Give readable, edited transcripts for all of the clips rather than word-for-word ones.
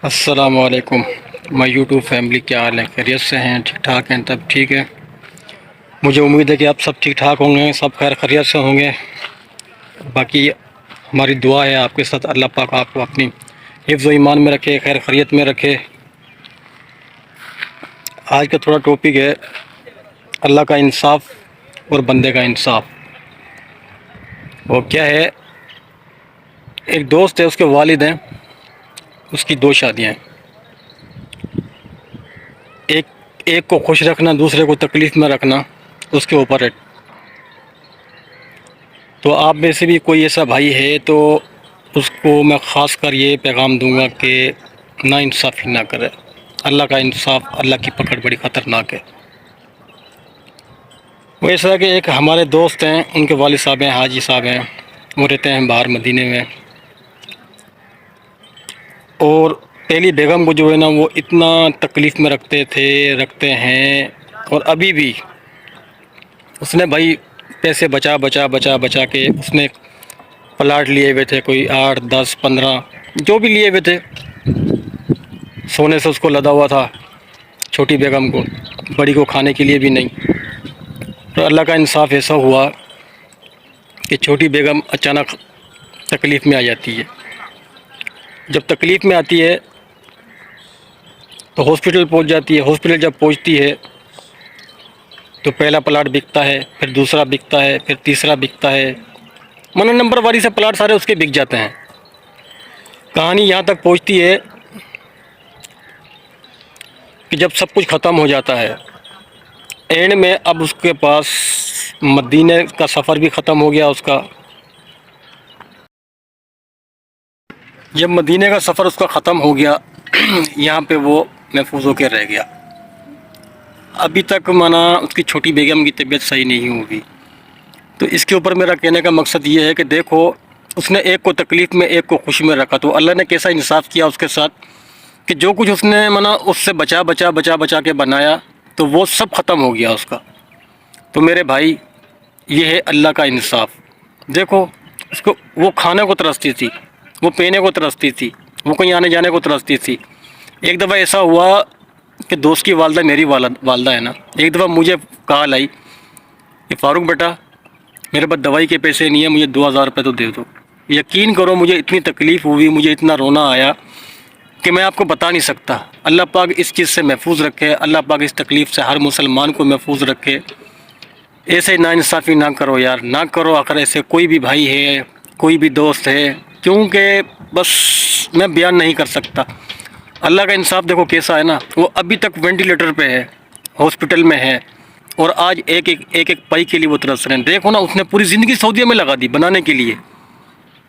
السلام علیکم میں یوٹیوب فیملی، کیا حال ہے؟ خیریت سے ہیں؟ ٹھیک ٹھاک ہیں؟ تب ٹھیک ہے؟ مجھے امید ہے کہ آپ سب ٹھیک ٹھاک ہوں گے، سب خیر خیریت سے ہوں گے۔ باقی ہماری دعا ہے آپ کے ساتھ، اللہ پاک آپ کو اپنی حفظ و ایمان میں رکھے، خیر خیریت میں رکھے۔ آج کا تھوڑا ٹاپک ہے اللہ کا انصاف اور بندے کا انصاف۔ وہ کیا ہے، ایک دوست ہے، اس کے والد ہیں، اس کی دو شادیاں ہیں۔ ایک کو خوش رکھنا، دوسرے کو تکلیف میں رکھنا اس کے اوپر ہے۔ تو آپ میں سے بھی کوئی ایسا بھائی ہے تو اس کو میں خاص کر یہ پیغام دوں گا کہ نا انصافی نہ کرے۔ اللہ کا انصاف، اللہ کی پکڑ بڑی خطرناک ہے۔ وہ ایسا ہے کہ ایک ہمارے دوست ہیں، ان کے والد صاحب ہیں، حاجی صاحب ہیں، وہ رہتے ہیں باہر مدینے میں۔ اور پہلی بیگم کو جو ہے نا، وہ اتنا تکلیف میں رکھتے ہیں، اور ابھی بھی اس نے بھائی پیسے بچا کے اس نے پلاٹ لیے ہوئے تھے، کوئی 8 10 15 جو بھی لیے ہوئے تھے، سونے سے اس کو لدا ہوا تھا۔ چھوٹی بیگم کو، بڑی کو کھانے کے لیے بھی نہیں۔ تو اللہ کا انصاف ایسا ہوا کہ چھوٹی بیگم اچانک تکلیف میں آ جاتی ہے۔ جب تکلیف میں آتی ہے تو ہاسپٹل پہنچ جاتی ہے۔ ہاسپٹل جب پہنچتی ہے تو پہلا پلاٹ بکتا ہے، پھر دوسرا بکتا ہے، پھر تیسرا بکتا ہے، نمبر واری سے پلاٹ سارے اس کے بک جاتے ہیں۔ کہانی یہاں تک پہنچتی ہے کہ جب سب کچھ ختم ہو جاتا ہے، اینڈ میں اب اس کے پاس مدینے کا سفر بھی ختم ہو گیا اس کا۔ جب مدینے کا سفر اس کا ختم ہو گیا، یہاں پہ وہ محفوظ ہو کے رہ گیا۔ ابھی تک اس کی چھوٹی بیگم کی طبیعت صحیح نہیں ہوگی۔ تو اس کے اوپر میرا کہنے کا مقصد یہ ہے کہ دیکھو، اس نے ایک کو تکلیف میں، ایک کو خوشی میں رکھا، تو اللہ نے کیسا انصاف کیا اس کے ساتھ کہ جو کچھ اس نے اس سے بچا کے بنایا، تو وہ سب ختم ہو گیا اس کا۔ تو میرے بھائی، یہ ہے اللہ کا انصاف۔ دیکھو، وہ کھانے کو ترستی تھی، وہ پینے کو ترستی تھی، وہ کہیں آنے جانے کو ترستی تھی۔ ایک دفعہ ایسا ہوا کہ دوست کی والدہ، میری والدہ ہے نا، ایک دفعہ مجھے کال آئی کہ فاروق بیٹا، میرے پاس دوائی کے پیسے نہیں ہیں، مجھے 2000 روپے تو دے دو۔ یقین کرو، مجھے اتنی تکلیف ہوئی، مجھے اتنا رونا آیا کہ میں آپ کو بتا نہیں سکتا۔ اللہ پاک اس چیز سے محفوظ رکھے، اللہ پاک اس تکلیف سے ہر مسلمان کو محفوظ رکھے۔ ایسے ناانصافی نہ کرو یار، نہ کرو۔ اگر ایسے کوئی بھی بھائی ہے، کوئی بھی دوست ہے، کیونکہ بس میں بیان نہیں کر سکتا۔ اللہ کا انصاف دیکھو کیسا ہے نا، وہ ابھی تک وینٹیلیٹر پہ ہے، ہاسپٹل میں ہے، اور آج ایک پائی کے لیے وہ ترس رہے ہیں۔ دیکھو نا، اس نے پوری زندگی سعودیہ میں لگا دی بنانے کے لیے،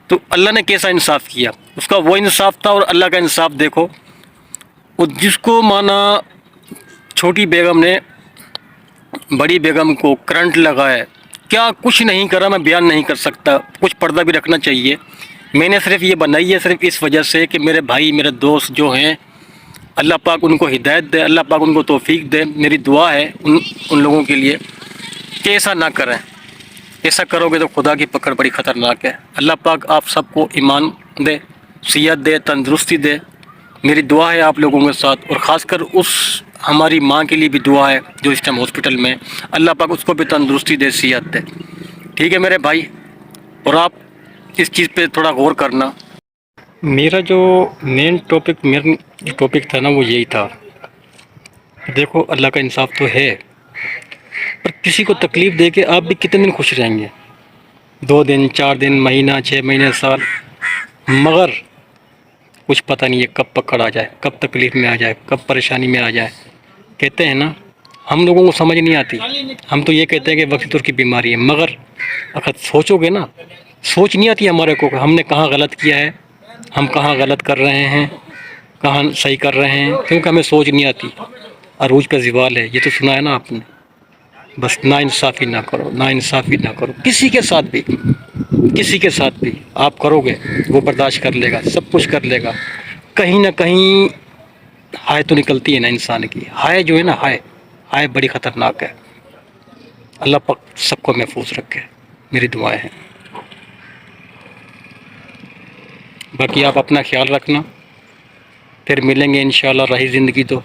تو اللہ نے کیسا انصاف کیا۔ اس کا وہ انصاف تھا، اور اللہ کا انصاف دیکھو، وہ جس کو چھوٹی بیگم نے بڑی بیگم کو کرنٹ لگایا، کیا کچھ نہیں کرا، میں بیان نہیں کر سکتا۔ کچھ پردہ بھی رکھنا چاہیے۔ میں نے صرف یہ بنائی ہے صرف اس وجہ سے کہ میرے بھائی، میرے دوست جو ہیں، اللہ پاک ان کو ہدایت دے، اللہ پاک ان کو توفیق دے۔ میری دعا ہے ان لوگوں کے لیے کہ ایسا نہ کریں۔ ایسا کرو گے تو خدا کی پکڑ بڑی خطرناک ہے۔ اللہ پاک آپ سب کو ایمان دے، صحت دے، تندرستی دے۔ میری دعا ہے آپ لوگوں کے ساتھ، اور خاص کر اس ہماری ماں کے لیے بھی دعا ہے جو اس ٹائم ہاسپٹل میں، اللہ پاک اس کو بھی تندرستی دے، صحت دے۔ ٹھیک ہے میرے بھائی، اور آپ اس چیز پہ تھوڑا غور کرنا۔ میرا جو مین ٹاپک تھا نا، وہ یہی تھا۔ دیکھو، اللہ کا انصاف تو ہے، پر کسی کو تکلیف دے کے آپ بھی کتنے دن خوش رہیں گے؟ 2 دن، 4 دن، مہینہ، 6 مہینے، سال، مگر کچھ پتہ نہیں ہے کب پکڑ آ جائے، کب تکلیف میں آ جائے، کب پریشانی میں آ جائے۔ کہتے ہیں نا، ہم لوگوں کو سمجھ نہیں آتی، ہم تو یہ کہتے ہیں کہ وقت کی بیماری ہے، مگر اگر سوچو گے نا، سوچ نہیں آتی ہمارے کو کہ ہم نے کہاں غلط کیا ہے، ہم کہاں غلط کر رہے ہیں، کہاں صحیح کر رہے ہیں، کیونکہ ہمیں سوچ نہیں آتی۔ عروج کا زوال ہے، یہ تو سنا ہے نا آپ نے۔ بس ناانصافی نہ کرو، ناانصافی نہ کرو، کسی کے ساتھ بھی آپ کرو گے، وہ برداشت کر لے گا، سب کچھ کر لے گا۔ کہیں نہ کہیں ہائے تو نکلتی ہے نا انسان کی، ہائے جو ہے نا، ہائے بڑی خطرناک ہے۔ اللہ پاک سب کو محفوظ رکھے، میری دعائیں ہیں۔ باقی آپ اپنا خیال رکھنا، پھر ملیں گے انشاءاللہ رہی زندگی تو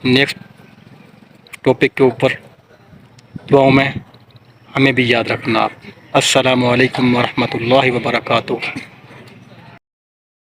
نیکسٹ ٹاپک کے اوپر. دعاؤں میں ہمیں بھی یاد رکھنا آپ. السلام علیکم ورحمۃ اللہ وبرکاتہ.